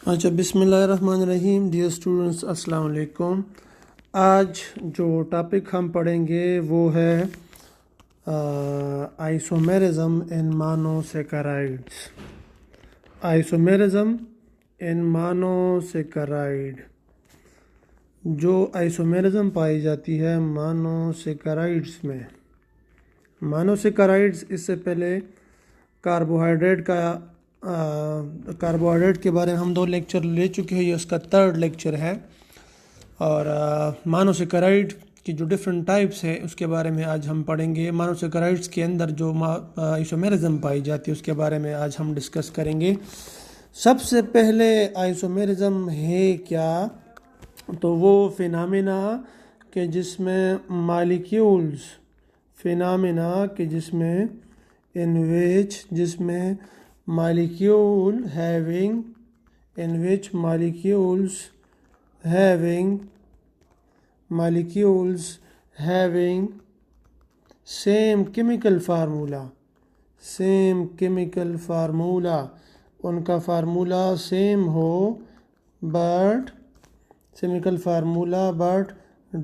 अच्छा, बिस्मिल्लाहिर्रहमानिर्रहीम। Dear students, अस्सलाम वालेकुम। आज जो टॉपिक हम पढ़ेंगे वो है isomerism in monosaccharides. Isomerism in monosaccharide. जो आइसोमेरिज्म पाई जाती है मोनोसैकेराइड्स में। मोनोसैकेराइड्स इससे पहले कार्बोहाइड्रेट के बारे में हम 2 लेक्चर ले चुके हैं। ये उसका 3rd लेक्चर है। और मोनोसैकेराइड की जो डिफरेंट टाइप्स है उसके बारे में आज हम पढ़ेंगे। मोनोसैकेराइड्स के अंदर जो आइसोमेरिज्म पाई जाती है उसके बारे में आज हम डिस्कस करेंगे। सबसे पहले आइसोमेरिज्म है क्या? तो वो फिनोमेना के जिसमें मॉलिक्यूल्स जिसमें molecules having same chemical formula, उनका फार्मूला सेम हो but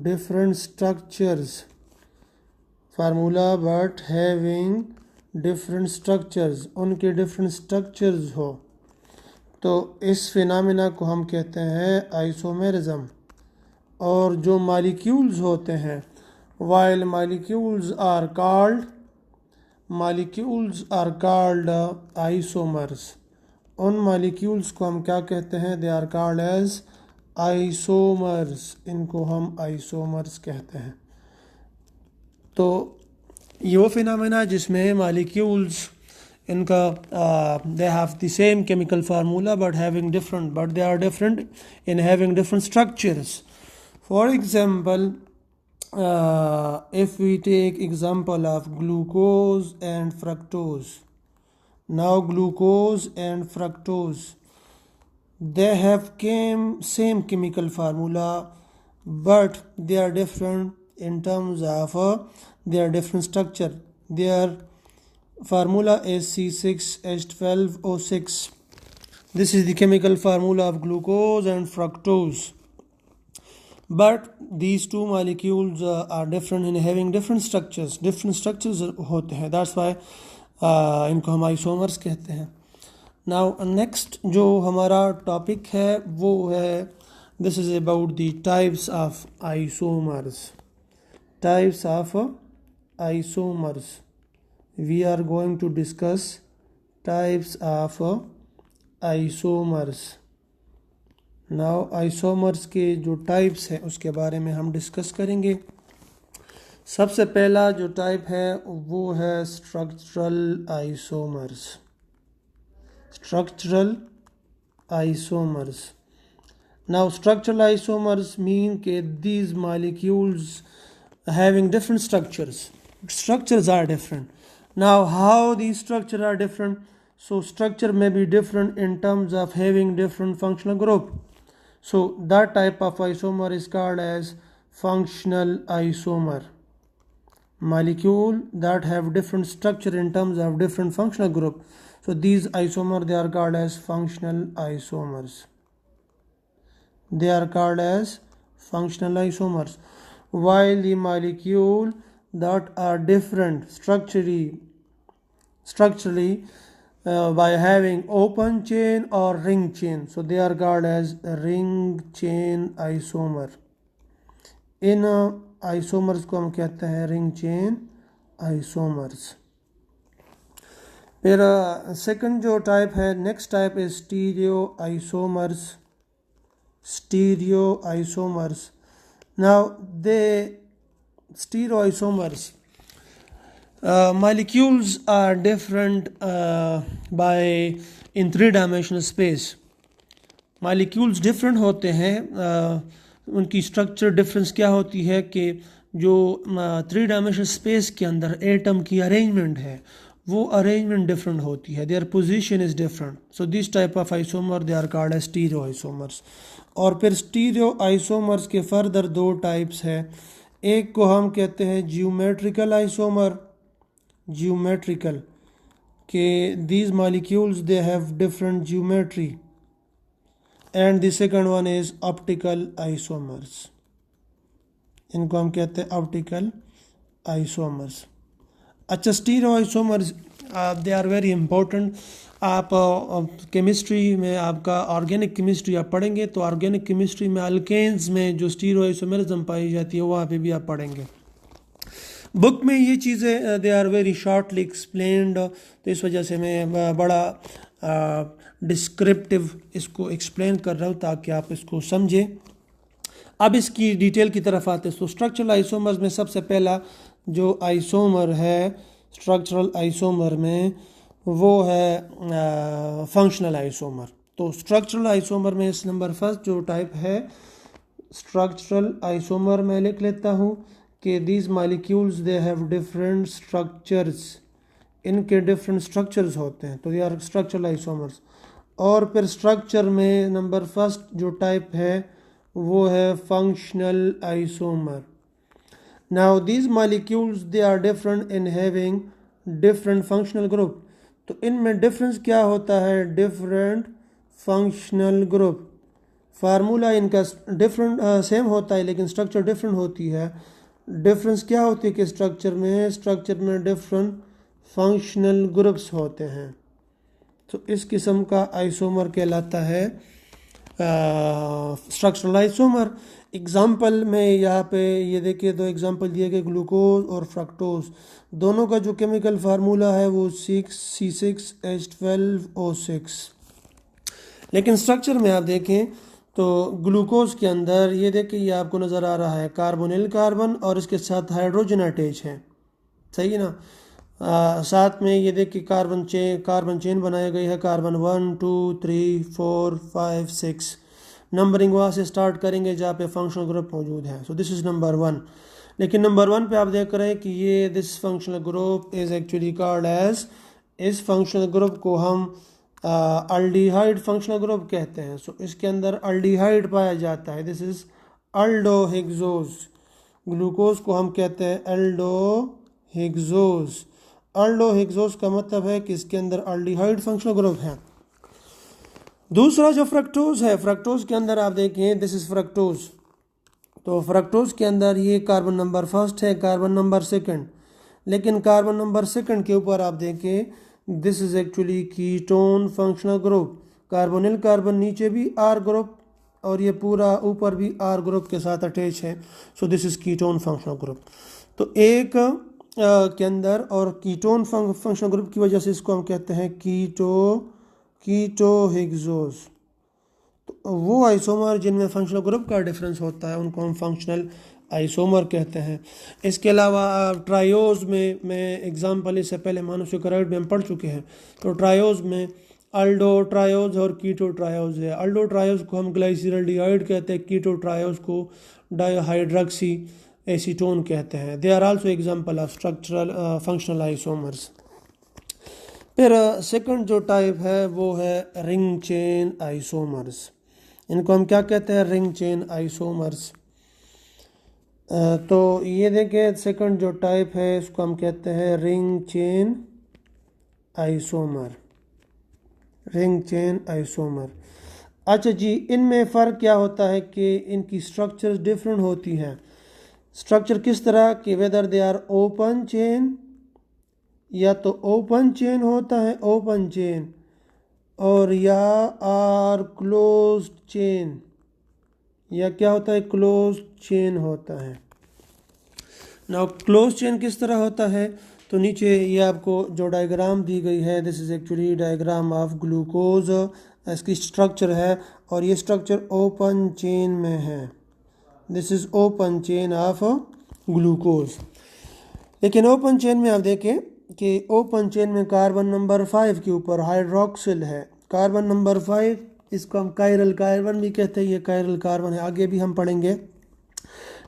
different structures, having different structures, उनके different structures हो, तो इस फिनोमेना को हम कहते हैं आइसोमेरिज्म। और जो मॉलिक्यूल्स होते हैं, while molecules are called isomers, उन मॉलिक्यूल्स को हम क्या कहते हैं? They are called as isomers. इनको हम आइसोमर्स कहते हैं। तो ये वो फिनोमेना जिसमें मॉलिक्यूल्स इनका they have the same chemical formula but they are different in having different structures. For example, if we take example of glucose and fructose. Now glucose and fructose, they have same chemical formula but they are different in terms of their different structure. Their formula is C6H12O6. This is the chemical formula of glucose and fructose. But these two molecules are different in having different structures होते हैं। That's why इनको हम isomers कहते हैं। Now next जो हमारा topic है वो है, this is about the types of isomers. We are going to discuss types of isomers. Now isomers के जो टाइप्स हैं उसके बारे में हम डिस्कस करेंगे। सबसे पहला जो टाइप है वो है structural isomers. Now structural isomers mean के these molecules having different structures are different. Now how these structures are different? So structure may be different in terms of having different functional group. So that type of isomer is called as functional isomer. Molecule that have different structure in terms of different functional group. So these isomers, they are called as functional isomers. While the molecule that are different structurally by having open chain or ring chain, so they are called as ring chain isomer. In isomers को हम कहते हैं ring chain isomers. फिर second जो type है, next type is stereo isomers. Now stereo isomers molecules are different by in 3-dimensional space. molecules different होते हैं। उनकी स्ट्रक्चर डिफरेंस क्या होती है कि जो 3-dimensional स्पेस के अंदर एटम की अरेंजमेंट है वो अरेंजमेंट डिफरेंट होती है। Their position is different. So this type of isomer they are called as stereo isomers. और फिर स्टीरियो आइसोमर्स के फर्दर 2 टाइप्स हैं। एक को हम कहते हैं जियोमेट्रिकल आइसोमर। के these molecules they have different geometry and the second one is optical isomers, इनको हम कहते हैं ऑप्टिकल आइसोमर्स। अच्छा, stereo isomers they are very important. आप केमिस्ट्री में आपका ऑर्गेनिक केमिस्ट्री आप पढ़ेंगे तो ऑर्गेनिक केमिस्ट्री में अल्केन्स में जो स्टीरियो आइसोमरिज्म पाई जाती है वहाँ पे भी आप पढ़ेंगे। बुक में ये चीज़ें they are very shortly explained, तो इस वजह से मैं बड़ा डिस्क्रिप्टिव इसको एक्सप्लेन कर रहा हूँ ताकि आप इसको समझें। अब इसकी डिटेल की तरफ आते हैं। तो स्ट्रक्चरल आइसोमर्स में सबसे पहला जो आइसोमर है स्ट्रक्चरल आइसोमर में वो है फंक्शनल आइसोमर। तो स्ट्रक्चरल आइसोमर में इस नंबर फर्स्ट जो टाइप है स्ट्रक्चरल आइसोमर में लिख लेता हूँ कि these molecules they have different structures, इनके डिफरेंट स्ट्रक्चर्स होते हैं, तो ये आर स्ट्रक्चरल आइसोमर्स। और फिर स्ट्रक्चर में नंबर फर्स्ट जो टाइप है वो है functional isomer. Now these molecules they are different in having different functional group. तो इनमें डिफरेंस क्या होता है, डिफरेंट फंक्शनल ग्रुप। फार्मूला इनका डिफरेंट सेम होता है लेकिन स्ट्रक्चर डिफरेंट होती है। डिफरेंस क्या होती है कि स्ट्रक्चर में डिफरेंट फंक्शनल ग्रुप्स होते हैं। तो इस किस्म का आइसोमर कहलाता है स्ट्रक्चरल आइसोमर। एग्जाम्पल में यहाँ पे ये देखिए दो एग्जाम्पल दिए गए, ग्लूकोज और फ्रक्टोज, दोनों का जो केमिकल फार्मूला है वो 6C6H12O6। लेकिन स्ट्रक्चर में आप देखें तो ग्लूकोज के अंदर ये देखिए ये आपको नज़र आ रहा है कार्बोनिल कार्बन और इसके साथ हाइड्रोजन अटैच है, सही है ना। साथ में ये देखिए कार्बन चेन बनाई गई है, कार्बन 1 2 3 4 5 6, नंबरिंग वहाँ से स्टार्ट करेंगे जहाँ पे फंक्शनल ग्रुप मौजूद है। So this is number 1। लेकिन नंबर 1 पे आप देख रहे हैं कि ये this functional group is actually called as, इस फंक्शनल ग्रुप को हम अल्डिहाइड फंक्शनल ग्रुप कहते हैं। सो इसके अंदर अल्डिहाइड पाया जाता है, दिस इज़ अल्डोहेक्सोज। ग्लूकोज को हम कहते हैं अल्डोहेक्सोज। अल्डोहेक्सोज का मतलब है कि इसके अंदर अल्डिहाइड फंक्शनल ग्रुप है। दूसरा जो फ्रक्टोज है, फ्रक्टोज के अंदर आप देखें दिस इज फ्रक्टोज। तो फ्रक्टोज के अंदर ये कार्बन नंबर फर्स्ट है, कार्बन नंबर सेकंड, लेकिन कार्बन नंबर सेकंड के ऊपर आप देखें this is actually ketone functional group. Carbonyl carbon नीचे भी आर ग्रुप और ये पूरा ऊपर भी आर ग्रुप के साथ अटैच है। So this is ketone functional group. तो एक के अंदर और कीटोन फंक्शनल ग्रुप की वजह से इसको हम कहते हैं कीटोहेक्सोज। तो वो आइसोमर जिनमें फंक्शनल ग्रुप का डिफरेंस होता है उनको हम फंक्शनल आइसोमर कहते हैं। इसके अलावा ट्रायोज में मैं एग्जांपल इससे पहले मोनोसैकेराइड में हम पढ़ चुके हैं। तो ट्रायोज में अल्डो ट्रायोज और कीटो ट्रायोज है। अल्डो ट्रायोज को हम ग्लाइसिरल्डिहाइड कहते हैं, कीटो ट्रायोज को डाइहाइड्रॉक्सी एसीटोन कहते हैं। They are also example of structural functional isomers. फिर सेकंड जो टाइप है वो है रिंग चेन आइसोमर्स। इनको हम क्या कहते हैं, रिंग चेन आइसोमर्स। तो ये देखें सेकंड जो टाइप है इसको हम कहते हैं ring chain isomer, ring chain isomer. अच्छा जी, इनमें फ़र्क क्या होता है कि इनकी स्ट्रक्चर्स डिफरेंट होती हैं। स्ट्रक्चर किस तरह कि whether they are open chain, या तो ओपन चेन होता है ओपन चेन, और या आर क्लोज्ड चेन, या क्या होता है क्लोज्ड चेन होता है। नाउ क्लोज चेन किस तरह होता है, तो नीचे ये आपको जो डायग्राम दी गई है this is actually diagram of glucose. इसकी स्ट्रक्चर है और ये स्ट्रक्चर ओपन चेन में है, this is open chain of glucose. लेकिन ओपन चेन में आप देखें कि ओपन चेन में कार्बन नंबर 5 के ऊपर हाइड्रोक्सिल है। कार्बन नंबर 5 इसको हम कायरल कार्बन भी कहते हैं, ये कायरल कार्बन है, आगे भी हम पढ़ेंगे।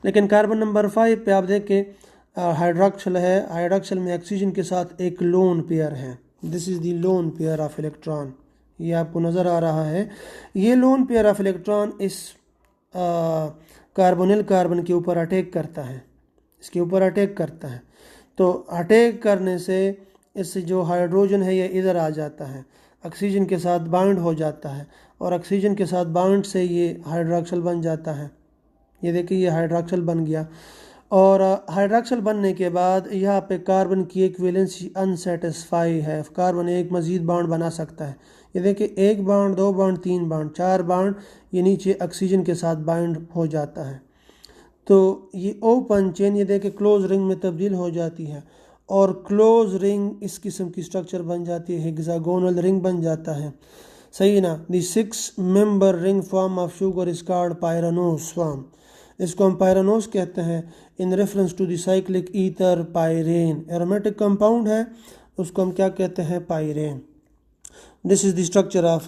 लेकिन कार्बन नंबर 5 पे आप देखें हाइड्रोक्सिल है, हाइड्रोक्सिल में ऑक्सीजन के साथ एक लोन पेयर है, this is the lone pair of electron. ये आपको नज़र आ रहा है, ये लोन पेयर ऑफ इलेक्ट्रॉन इस कार्बोनिल कार्बन के ऊपर अटैक करता है, इसके ऊपर अटैक करता है। तो अटैक करने से इससे जो हाइड्रोजन है ये इधर आ जाता है, ऑक्सीजन के साथ बाइंड हो जाता है और ऑक्सीजन के साथ बॉन्ड से ये हाइड्रोक्सल बन जाता है। ये देखिए ये हाइड्रोक्सल बन गया, और हाइड्रोक्सल बनने के बाद यहाँ पे कार्बन की एक वैलेंसी अनसेटिस्फाई है, कार्बन एक मज़ीद बॉन्ड बना सकता है। ये देखिए 1 बॉन्ड, 2 बॉन्ड, 3 बॉन्ड, 4 बॉन्ड ये नीचे ऑक्सीजन के साथ बाइंड हो जाता है। तो ये ओपन चेन ये देखिए क्लोज रिंग में तब्दील हो जाती है, और क्लोज रिंग इस किस्म की स्ट्रक्चर बन जाती है, हेक्सागोनल रिंग बन जाता है। सही है ना। The 6 member ring form of sugar is called pyranose form. इसको हम पायरानोस कहते हैं in reference to the cyclic ether pyran. Aromatic compound है, उसको हम क्या कहते हैं, pyran. This is the structure of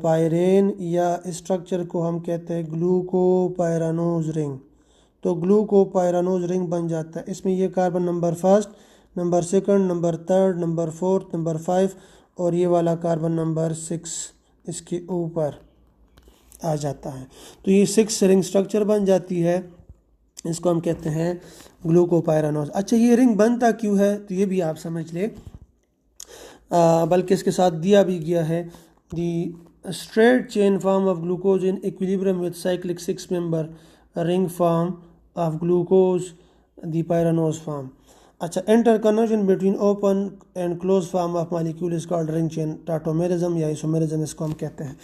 pyran, या स्ट्रक्चर को हम कहते हैं ग्लूकोपायरानोज रिंग। तो ग्लूकोपायरानोज रिंग बन जाता है। इसमें ये carbon number 1, number 2, number 3, number 4, number 5 और ये वाला कार्बन नंबर 6 इसके ऊपर आ जाता है। तो ये 6 रिंग स्ट्रक्चर बन जाती है, इसको हम कहते हैं ग्लूकोपायरानोज। अच्छा, ये रिंग बनता क्यों है, तो ये भी आप समझ ले, बल्कि इसके साथ दिया भी गया है। The straight chain form of glucose in equilibrium with cyclic 6 member ring form of glucose the pyranose form. अच्छा, interconversion between open and close form of molecule is called ring chain tautomerism या isomerism, इसको हम कहते हैं।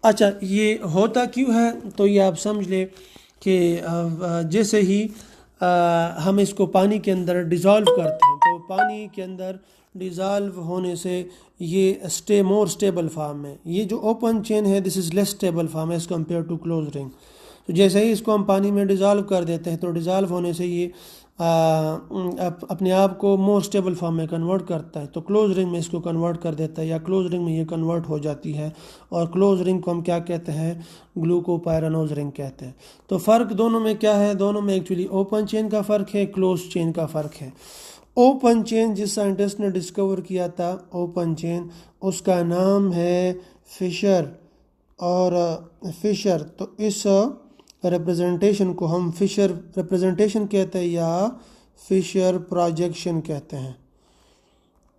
अच्छा, ये होता क्यों है, तो ये आप समझ ले कि जैसे ही हम इसको पानी के अंदर डिज़ोल्व करते हैं, तो पानी के अंदर डिज़ोल्व होने से ये मोर स्टेबल फॉर्म है। ये जो ओपन चेन है this is less stable form as compare to close ring. तो जैसे ही इसको हम पानी में डिज़ोल्व कर देते हैं, तो डिज़ोल्व होने से ये अपने आप को मोर स्टेबल फॉर्म में कन्वर्ट करता है, तो क्लोज रिंग में इसको कन्वर्ट कर देता है, या क्लोज रिंग में ये कन्वर्ट हो जाती है, और क्लोज रिंग को हम क्या कहते हैं, ग्लूकोपायरानोज रिंग कहते हैं। तो फ़र्क दोनों में क्या है, दोनों में एक्चुअली ओपन चेन का फ़र्क है, क्लोज चेन का फ़र्क है। ओपन चेन जिस साइंटिस्ट ने डिस्कवर किया था ओपन चेन, उसका नाम है फिशर, और फिशर, तो इस रिप्रेजेंटेशन को हम फिशर रिप्रेजेंटेशन कहते हैं या फिशर प्रोजेक्शन कहते हैं।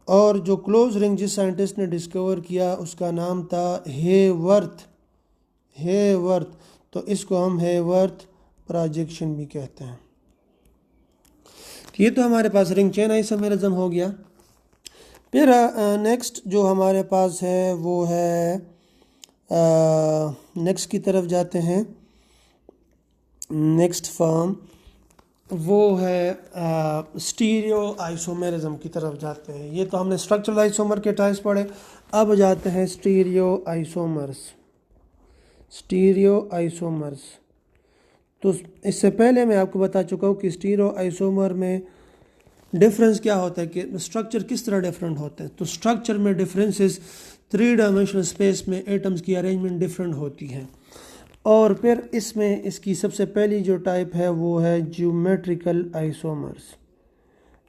और जो क्लोज रिंग जिस साइंटिस्ट ने डिस्कवर किया उसका नाम था हेवर्थ, तो इसको हम हेवर्थ प्रोजेक्शन भी कहते हैं। ये तो हमारे पास रिंग चेन आइसोमेरिज्म हो गया। फिर नेक्स्ट जो हमारे पास है वो है, नेक्स्ट की तरफ जाते हैं, नेक्स्ट फॉर्म वो है स्टीरियो आइसोमेरिज्म की तरफ जाते हैं। ये तो हमने स्ट्रक्चरल आइसोमर के टाइप्स पढ़े, अब जाते हैं स्टीरियो आइसोमर्स। तो इससे पहले मैं आपको बता चुका हूँ कि स्टीरियो आइसोमर में डिफरेंस क्या होता है, कि स्ट्रक्चर किस तरह डिफरेंट होते हैं। तो स्ट्रक्चर में डिफरेंसेस 3 डायमेंशनल स्पेस में एटम्स की अरेंजमेंट डिफरेंट होती है। और फिर इसमें इसकी सबसे पहली जो टाइप है वो है ज्योमेट्रिकल आइसोमर्स।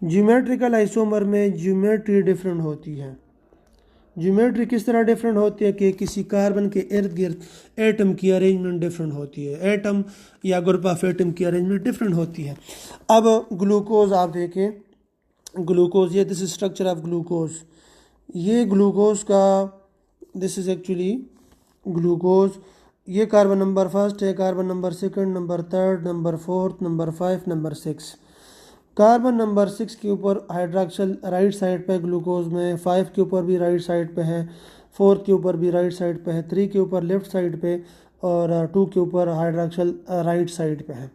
ज्योमेट्रिकल आइसोमर में ज्योमेट्री डिफरेंट होती है। ज्योमेट्री किस तरह डिफरेंट होती है कि किसी कार्बन के इर्द गिर्द एटम की अरेंजमेंट डिफरेंट होती है, एटम या ग्रुप ऑफ एटम की अरेंजमेंट डिफरेंट होती है। अब ग्लूकोज आप देखें, ग्लूकोज ये this is structure of glucose. ये ग्लूकोज का दिस इज एक्चुअली ग्लूकोज। ये कार्बन नंबर 1 है, carbon number 2, number 3, number 4, number 5, number 6। Carbon number 6 के ऊपर हाइड्रोक्सल राइट साइड पे ग्लूकोज में, 5 के ऊपर भी राइट साइड पे है, 4 के ऊपर भी राइट साइड पे है, 3 के ऊपर लेफ्ट साइड पे, और 2 के ऊपर हाइड्रोक्सल राइट साइड पे है।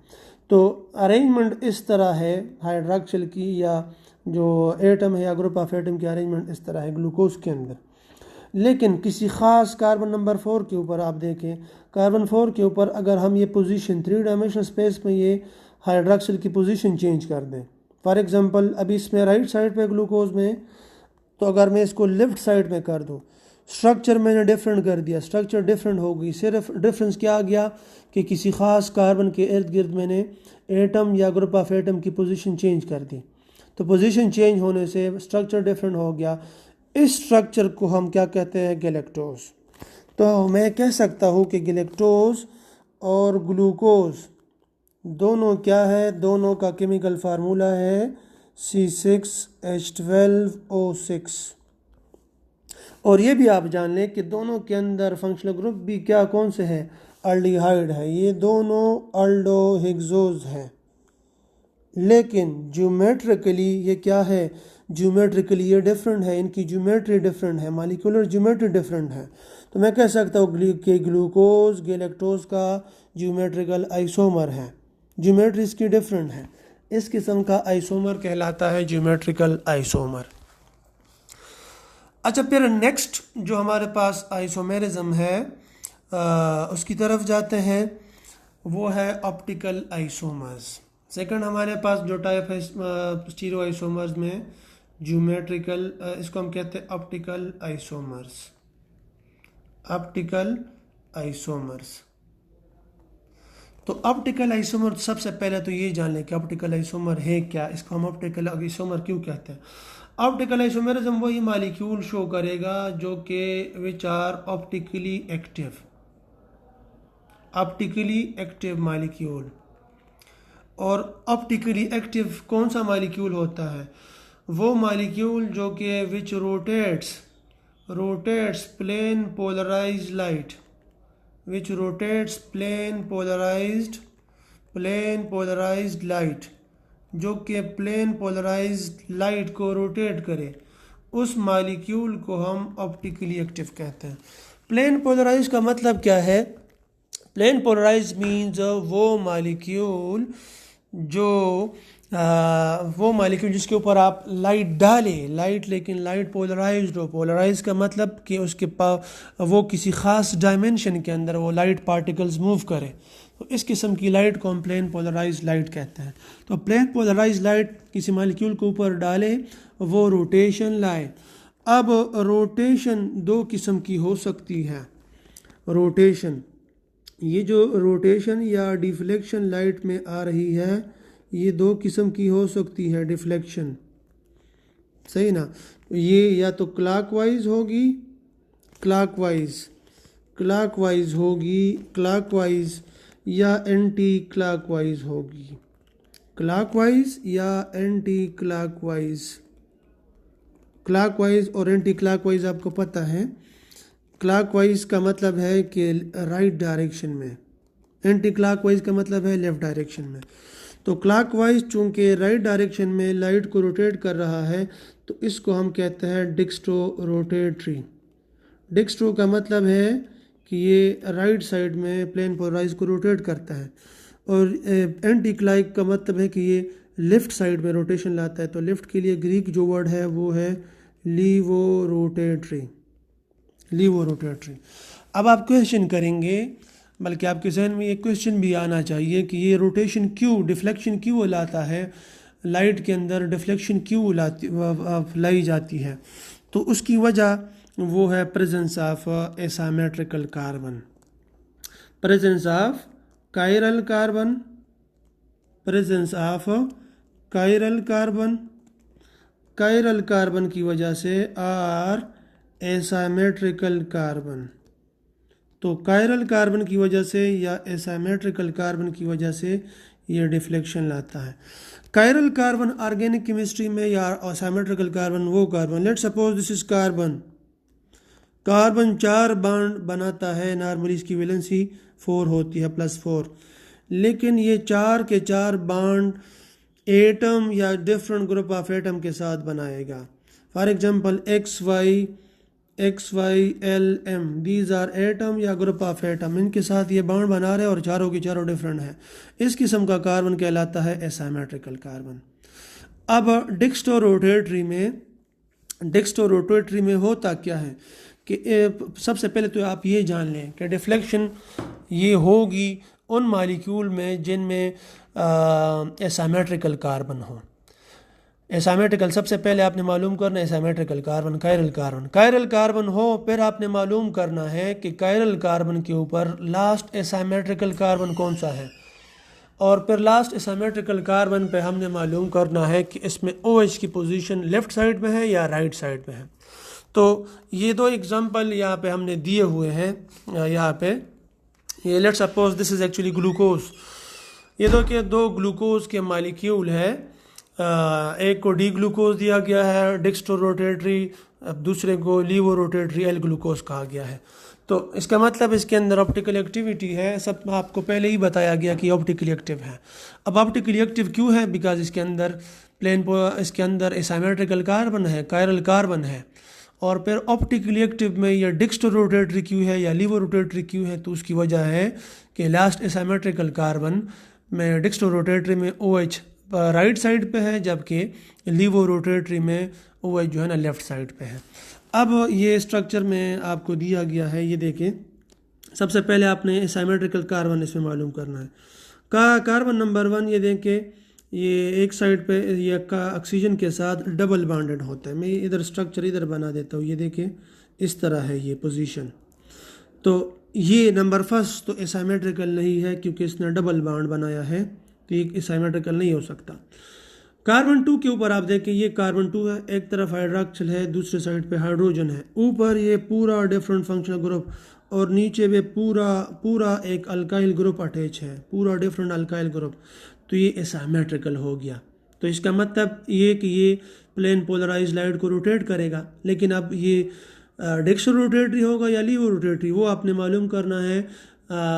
तो अरेंजमेंट इस तरह है हाइड्रोक्सल की, या जो एटम है या ग्रुप ऑफ एटम की अरेंजमेंट इस तरह है ग्लूकोज के अंदर। लेकिन किसी ख़ास कार्बन नंबर 4 के ऊपर आप देखें, कार्बन 4 के ऊपर अगर हम ये पोजीशन 3 डायमेंशनल स्पेस में ये हाइड्रोक्सिल की पोजीशन चेंज कर दें, फॉर एग्जांपल अभी इसमें राइट साइड पे ग्लूकोज में, तो अगर मैं इसको लेफ्ट साइड में कर दूं, स्ट्रक्चर मैंने डिफरेंट कर दिया, स्ट्रक्चर डिफरेंट हो गई। सिर्फ डिफरेंस क्या आ गया कि किसी ख़ास कार्बन के इर्द गिर्द मैंने एटम या ग्रुप ऑफ एटम की पोजीशन चेंज कर दी, तो पोजीशन चेंज होने से स्ट्रक्चर डिफरेंट हो गया। इस स्ट्रक्चर को हम क्या कहते हैं, गैलेक्टोज। तो मैं कह सकता हूँ कि गैलेक्टोज और ग्लूकोज दोनों क्या है, दोनों का केमिकल फार्मूला है C6H12O6, और ये भी आप जान लें कि दोनों के अंदर फंक्शनल ग्रुप भी क्या कौन से हैं, अल्डिहाइड है, ये दोनों अल्डोहेक्सोज हैं। लेकिन ज्योमेट्रिकली ये क्या है, ज्योमेट्रिकली ये डिफरेंट है, इनकी ज्योमेट्री डिफरेंट है, मालिक्यूलर ज्योमेट्री डिफरेंट है। तो मैं कह सकता हूँ कि ग्लूकोज गैलेक्टोज का ज्योमेट्रिकल आइसोमर है, ज्योमेट्री इसकी डिफरेंट है, इस किस्म का आइसोमर कहलाता है ज्योमेट्रिकल आइसोमर। अच्छा, फिर नेक्स्ट जो हमारे पास आइसोमेरिज्म है उसकी तरफ जाते हैं, वो है ऑप्टिकल आइसोमर्स। सेकंड हमारे पास जो टाइप है स्टीरियो आइसोमर्स में ज्योमेट्रिकल, इसको हम कहते हैं ऑप्टिकल आइसोमर्स, ऑप्टिकल आइसोमर्स। तो ऑप्टिकल आइसोमर सबसे पहले तो ये जान लें कि ऑप्टिकल आइसोमर है क्या, इसको हम ऑप्टिकल आइसोमर क्यों कहते हैं। ऑप्टिकल आइसोमेरिज्म वही मालिक्यूल शो करेगा जो कि which are optically active, optically active molecule. और ऑप्टिकली एक्टिव कौन सा मालिक्यूल होता है, वो मालिक्यूल जो कि which rotates plane polarised light, which rotates plane polarized light, जो कि प्लेन पोलराइज्ड लाइट को रोटेट करे, उस मालिक्यूल को हम ऑप्टिकली एक्टिव कहते हैं। प्लेन पोलराइज्ड का मतलब क्या है, प्लेन पोलराइज्ड मीन्स वो मालिक्यूल जिसके ऊपर आप लाइट डालें, लेकिन लाइट पोलराइज्ड हो। पोलराइज का मतलब कि उसके वो किसी ख़ास डायमेंशन के अंदर वो लाइट पार्टिकल्स मूव करे, तो इस किस्म की लाइट को हम प्लेन पोलराइज्ड लाइट कहते हैं। तो प्लेन पोलराइज्ड लाइट किसी मालिक्यूल के ऊपर डाले, वो रोटेशन लाए। अब रोटेशन दो किस्म की हो सकती है। रोटेशन, ये जो रोटेशन या डिफ्लेक्शन लाइट में आ रही है, ये दो किस्म की हो सकती है। डिफ्लेक्शन, सही ना, ये या तो क्लॉकवाइज होगी, क्लॉकवाइज या एंटी क्लॉकवाइज होगी, क्लॉकवाइज या एंटी क्लॉकवाइज। क्लॉकवाइज और एंटी क्लॉकवाइज आपको पता है, क्लॉकवाइज का मतलब है कि राइट डायरेक्शन में, एंटी क्लॉकवाइज का मतलब है लेफ्ट डायरेक्शन में। तो क्लॉकवाइज चूँकि राइट डायरेक्शन में लाइट को रोटेट कर रहा है, तो इसको हम कहते हैं डिक्स्ट्रो रोटेटरी। डिक्स्ट्रो का मतलब है कि ये राइट साइड में प्लेन पोलराइज को रोटेट करता है, और एंटी क्लॉक का मतलब है कि ये लेफ्ट साइड में रोटेशन लाता है। तो लेफ्ट के लिए ग्रीक जो वर्ड है वो है लीवो रोटेटरी। अब आप क्वेश्चन करेंगे, बल्कि आपके जहन में एक क्वेश्चन भी आना चाहिए कि ये रोटेशन क्यों, डिफ्लेक्शन क्यों लाता है, लाइट के अंदर डिफ्लेक्शन क्यों लाई जाती है। तो उसकी वजह वो है presence of asymmetrical carbon, presence of chiral carbon, presence of chiral carbon की वजह से आर एसामेट्रिकल कार्बन। तो कायरल कार्बन की वजह से या एसामेट्रिकल कार्बन की वजह से ये डिफ्लेक्शन लाता है। कायरल कार्बन ऑर्गेनिक केमिस्ट्री में या एसामेट्रिकल कार्बन वो carbon, let's suppose this is carbon 4 bond बनाता है, नॉर्मली इसकी वैलेंसी 4 होती है +4, लेकिन ये 4 के 4 बॉन्ड एटम या डिफरेंट ग्रुप ऑफ एटम के साथ बनाएगा। For example XYLM, these are atom या ग्रुप ऑफ एटम, इनके साथ ये बॉन्ड बना रहे हैं और चारों की चारों डिफरेंट है। इस किस्म का कार्बन कहलाता है एसामेट्रिकल कार्बन। अब डिक्स्ट्रो रोटेटरी में होता क्या है कि सबसे पहले तो आप ये जान लें कि डिफ्लेक्शन ये होगी उन मालिक्यूल में जिनमें एसामेट्रिकल कार्बन हो। एसामेट्रिकल सबसे पहले आपने मालूम करना है एसामेट्रिकल कार्बन, कायरल कार्बन हो, फिर आपने मालूम करना है कि कायरल कार्बन के ऊपर लास्ट एसामेट्रिकल कार्बन कौन सा है, और फिर लास्ट एसामेट्रिकल कार्बन पे हमने मालूम करना है कि इसमें OH की पोजीशन लेफ़्ट साइड में है या राइट साइड में है। तो ये दो एग्जांपल यहाँ पे हमने दिए हुए हैं। यहाँ पे ये let's suppose this is actually glucose. ये दो ग्लूकोज के मालिक्यूल है, एक को डी ग्लूकोज दिया गया है डिक्स्ट्रो रोटेटरी अब दूसरे को लीवो रोटेटरी एल ग्लूकोज कहा गया है। तो इसका मतलब इसके अंदर ऑप्टिकल एक्टिविटी है, सब आपको पहले ही बताया गया कि ऑप्टिकली एक्टिव है। अब ऑप्टिकली एक्टिव क्यों है? बिकॉज इसके अंदर इसके अंदर एसाइमेट्रिकल कार्बन है, कायरल कार्बन है। और फिर ऑप्टिकली एक्टिव में यह डिक्स्टो रोटेटरी क्यों है या लीवो रोटेटरी क्यों है? तो उसकी वजह है कि लास्ट एसाइमेट्रिकल कार्बन में डिक्स्टो रोटेटरी में OH राइट साइड पे है, जबकि लीवो रोटेटरी में OH जो है ना लेफ़्ट साइड पे है। अब ये स्ट्रक्चर में आपको दिया गया है, ये देखें। सबसे पहले आपने एसाइमेट्रिकल कार्बन इसमें मालूम करना है। कार्बन नंबर 1 ये देखें, ये एक साइड पे ये का ऑक्सीजन के साथ डबल बॉन्डेड होता है। मैं इधर स्ट्रक्चर इधर बना देता हूँ, ये देखें इस तरह है ये पोजीशन। तो ये नंबर फर्स्ट तो एसाइमेट्रिकल नहीं है क्योंकि इसने डबल बॉन्ड बनाया है, तो ये एसाइमेट्रिकल नहीं हो सकता। कार्बन 2 के ऊपर आप देखें, ये कार्बन 2 है, एक तरफ हाइड्रोक्सिल है, दूसरे साइड पे हाइड्रोजन है। ऊपर ये पूरा डिफरेंट फंक्शनल ग्रुप और नीचे भी पूरा एक अल्काइल ग्रुप अटैच है, पूरा डिफरेंट अल्काइल ग्रुप। तो ये एसाइमेट्रिकल हो गया। तो इसका मतलब ये कि ये प्लेन पोलराइज लाइट को रोटेट करेगा, लेकिन अब ये डिक्सो रोटेटरी होगा या लीवो रोटेटरी वो आपने मालूम करना है।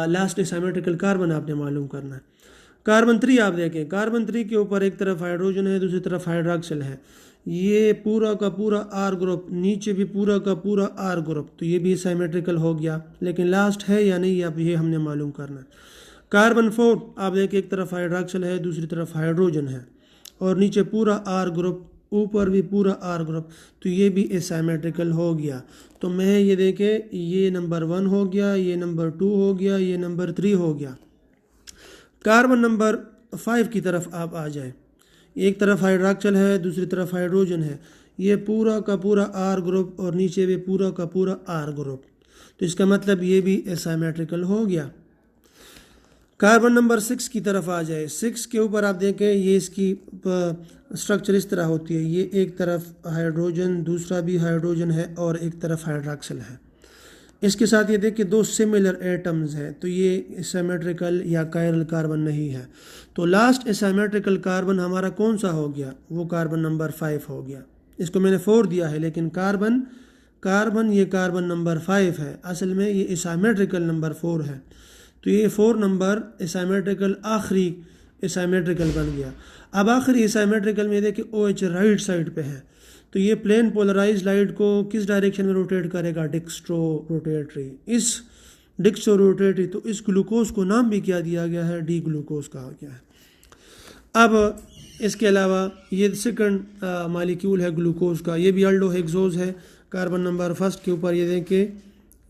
लास्ट एसाइमेट्रिकल कार्बन आपने मालूम करना है। कार्बन 3 आप देखें, कार्बन 3 के ऊपर एक तरफ हाइड्रोजन है, दूसरी तरफ हाइड्रोक्सिल है। ये पूरा का पूरा R ग्रुप, नीचे भी पूरा का पूरा R ग्रुप, तो ये भी एसाइमेट्रिकल हो गया। लेकिन लास्ट है या नहीं, अब ये हमने मालूम करना है। कार्बन 4 आप देखें, एक तरफ हाइड्रोक्सिल है, दूसरी तरफ हाइड्रोजन है, और नीचे पूरा R ग्रुप, ऊपर भी पूरा R ग्रुप, तो ये भी एसाइमेट्रिकल हो गया। तो मैं ये देखें, ये नंबर 1 हो गया, ये नंबर 2 हो गया, ये नंबर 3 हो गया। कार्बन नंबर 5 की तरफ आप आ जाए, एक तरफ हाइड्रोक्सिल है, दूसरी तरफ हाइड्रोजन है, ये पूरा का पूरा R ग्रुप और नीचे भी पूरा का पूरा R ग्रुप, तो इसका मतलब ये भी एसाइमेट्रिकल हो गया। कार्बन नंबर 6 की तरफ आ जाए, 6 के ऊपर आप देखें, ये इसकी स्ट्रक्चर इस तरह होती है। ये एक तरफ हाइड्रोजन, दूसरा भी हाइड्रोजन है, और एक तरफ हाइड्रोक्सिल है। इसके साथ ये देखिए 2 सिमिलर एटम्स हैं, तो ये एसाइमेट्रिकल या कायरल कार्बन नहीं है। तो लास्ट एसाइमेट्रिकल कार्बन हमारा कौन सा हो गया? वो कार्बन नंबर 5 हो गया। इसको मैंने 4 दिया है, लेकिन कार्बन ये कार्बन नंबर 5 है, असल में ये एसाइमेट्रिकल नंबर 4 है। तो ये 4 नंबर एसाइमेट्रिकल आखिरी एसाइमेट्रिकल बन गया। अब आखिरी एसाइमेट्रिकल में देखिए OH राइट साइड पे है, तो ये प्लेन पोलराइज लाइट को किस डायरेक्शन में रोटेट करेगा? डिक्स्ट्रो रोटेटरी। इस डिक्स्ट्रो रोटेटरी, तो इस ग्लूकोज को नाम भी क्या दिया गया है? डी ग्लूकोज कहा गया है। अब इसके अलावा ये सेकंड मालिक्यूल है ग्लूकोज का, ये भी अल्डोहेक्सोज है। कार्बन नंबर 1 के ऊपर ये देखें,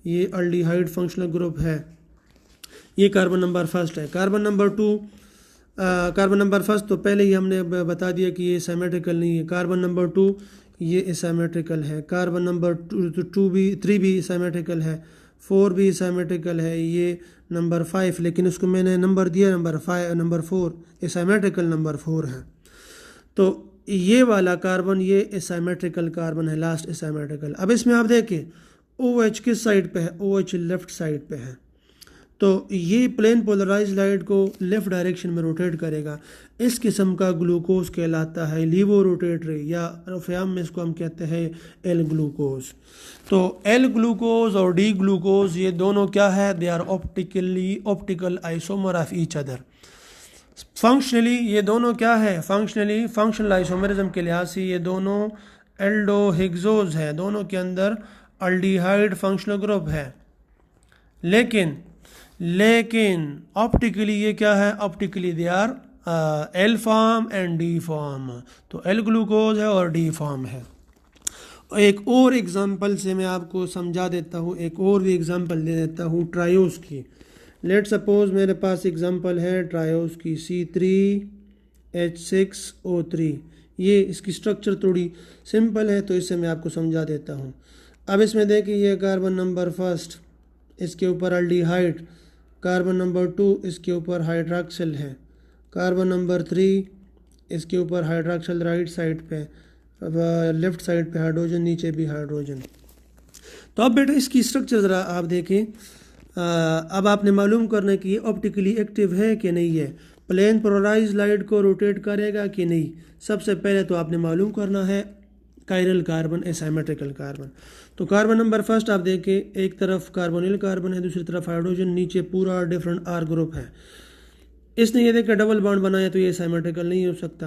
ये अल्डिहाइड फंक्शनल ग्रुप है, ये कार्बन नंबर 1 है। कार्बन नंबर 1 तो पहले ही हमने बता दिया कि ये सिमेट्रिकल नहीं है। कार्बन नंबर 2 ये एसिमेट्रिकल है। कार्बन नंबर 3 भी एसिमेट्रिकल है, 4 भी एसिमेट्रिकल है। ये नंबर 5, लेकिन उसको मैंने नंबर दिया नंबर 4, एसिमेट्रिकल नंबर 4 है। तो ये वाला कार्बन ये एसिमेट्रिकल कार्बन है, लास्ट एसिमेट्रिकल। अब इसमें आप देखें OH किस साइड पे है? OH लेफ्ट साइड पे है। तो ये प्लेन पोलराइज लाइट को लेफ़्ट डायरेक्शन में रोटेट करेगा। इस किस्म का ग्लूकोज कहलाता है लीवो रोटेटरी, या रफ़ाम में इसको हम कहते हैं एल ग्लूकोज। तो एल ग्लूकोज और डी ग्लूकोज ये दोनों क्या है? They are optical isomer of each other. Functionally ये दोनों क्या है? फंक्शनल आइसोमरिज्म के लिहाज से ये दोनों एल्डोहेक्सोज है, दोनों के अंदर अल्डिहाइड फंक्शनल ग्रुप है। लेकिन ऑप्टिकली ये क्या है? Optically they R L form and D form. तो एल ग्लूकोज है और डी फॉर्म है। एक और एग्जांपल से मैं आपको समझा देता हूँ, एक और भी एग्जांपल दे देता हूँ ट्रायोस की। लेट सपोज मेरे पास एग्जांपल है ट्रायोस की C3H6O3। ये इसकी स्ट्रक्चर थोड़ी सिंपल है, तो इससे मैं आपको समझा देता हूँ। अब इसमें देखिए ये कार्बन नंबर 1 इसके ऊपर अल्डिहाइड, कार्बन नंबर 2 इसके ऊपर हाइड्रोक्सिल है, कार्बन नंबर 3 इसके ऊपर हाइड्रोक्सिल राइट साइड पे, लेफ़्ट साइड पे हाइड्रोजन, नीचे भी हाइड्रोजन। तो अब बेटा इसकी स्ट्रक्चर ज़रा आप देखें। अब आपने मालूम करना है कि ये ऑप्टिकली एक्टिव है कि नहीं है, प्लेन पोलराइज लाइट को रोटेट करेगा कि नहीं। सबसे पहले तो आपने मालूम करना है कायरल कार्बन, एसाइमेट्रिकल कार्बन। तो कार्बन नंबर फर्स्ट आप देखें, एक तरफ कार्बोनिल कार्बन है, दूसरी तरफ हाइड्रोजन, नीचे पूरा डिफरेंट आर ग्रुप है। इसने ये देखकर डबल बॉन्ड बनाया तो ये एसाइमेट्रिकल नहीं हो सकता।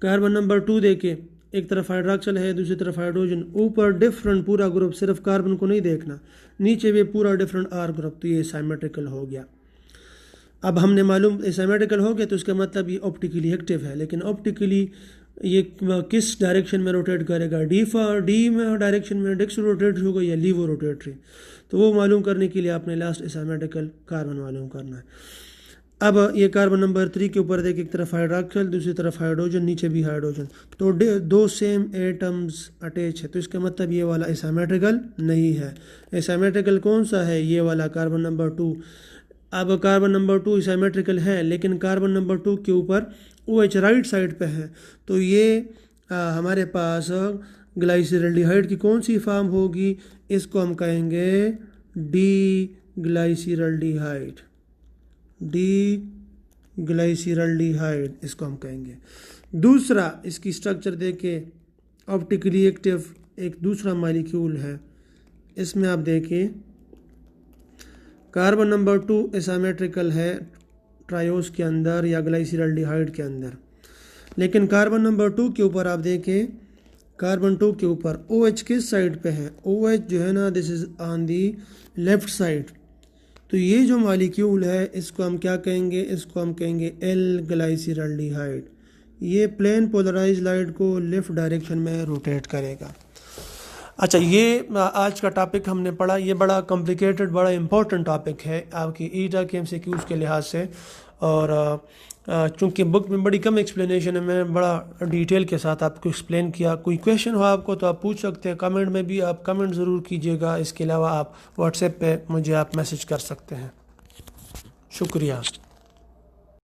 कार्बन नंबर 2 देखें, एक तरफ हाइड्रोक्सिल है, दूसरी तरफ हाइड्रोजन, ऊपर डिफरेंट पूरा ग्रुप, सिर्फ कार्बन को नहीं देखना, नीचे भी पूरा डिफरेंट आर ग्रुप, तो ये एसाइमेट्रिकल हो गया। अब हमने मालूम एसाइमेट्रिकल हो गया तो इसका मतलब ये ऑप्टिकली एक्टिव है, लेकिन ऑप्टिकली ये किस डायरेक्शन में रोटेट करेगा, डी में डायरेक्शन में डिक्स रोटेट होगा या लीवो रोटेटरी, तो वो मालूम करने के लिए आपने लास्ट एसाइमेट्रिकल कार्बन मालूम करना है। अब ये कार्बन नंबर 3 के ऊपर देखिए, एक तरफ हाइड्रोक्सिल, दूसरी तरफ हाइड्रोजन, नीचे भी हाइड्रोजन, तो दो सेम एटम्स अटैच है, तो इसका मतलब ये वाला एसाइमेट्रिकल नहीं है। एसाइमेट्रिकल कौन सा है, ये वाला कार्बन नंबर 2। अब कार्बन नंबर 2 एसाइमेट्रिकल है, लेकिन कार्बन नंबर 2 के ऊपर OH राइट साइड पे है, तो ये हमारे पास ग्लाइसिरल्डिहाइड की कौन सी फॉर्म होगी, इसको हम कहेंगे डी ग्लाइसिरल्डिहाइड, इसको हम कहेंगे। दूसरा इसकी स्ट्रक्चर देखे, ऑप्टिकली एक्टिव एक दूसरा मॉलिक्यूल है, इसमें आप देखिए कार्बन नंबर 2 एसाइमेट्रिकल है ट्रायोस के अंदर या ग्लाइसिरल्डिहाइड के अंदर, लेकिन कार्बन नंबर 2 के ऊपर आप देखें, कार्बन 2 के ऊपर OH किस साइड पे है, OH जो है ना, this is on the left side, तो ये जो मॉलिक्यूल है इसको हम क्या कहेंगे, इसको हम कहेंगे एल ग्लाइसिरल्डिहाइड। ये प्लेन पोलराइज लाइट को लेफ्ट डायरेक्शन में रोटेट करेगा। अच्छा, ये आज का टॉपिक हमने पढ़ा, ये बड़ा कॉम्प्लिकेटेड, बड़ा इंपॉर्टेंट टॉपिक है आपकी ईटा के MCQs के लिहाज से, और चूँकि बुक में बड़ी कम एक्सप्लेनेशन है, मैंने बड़ा डिटेल के साथ आपको एक्सप्लेन किया। कोई क्वेश्चन हो आपको तो आप पूछ सकते हैं, कमेंट में भी आप कमेंट ज़रूर कीजिएगा। इसके अलावा आप व्हाट्सएप पे मुझे आप मैसेज कर सकते हैं। शुक्रिया।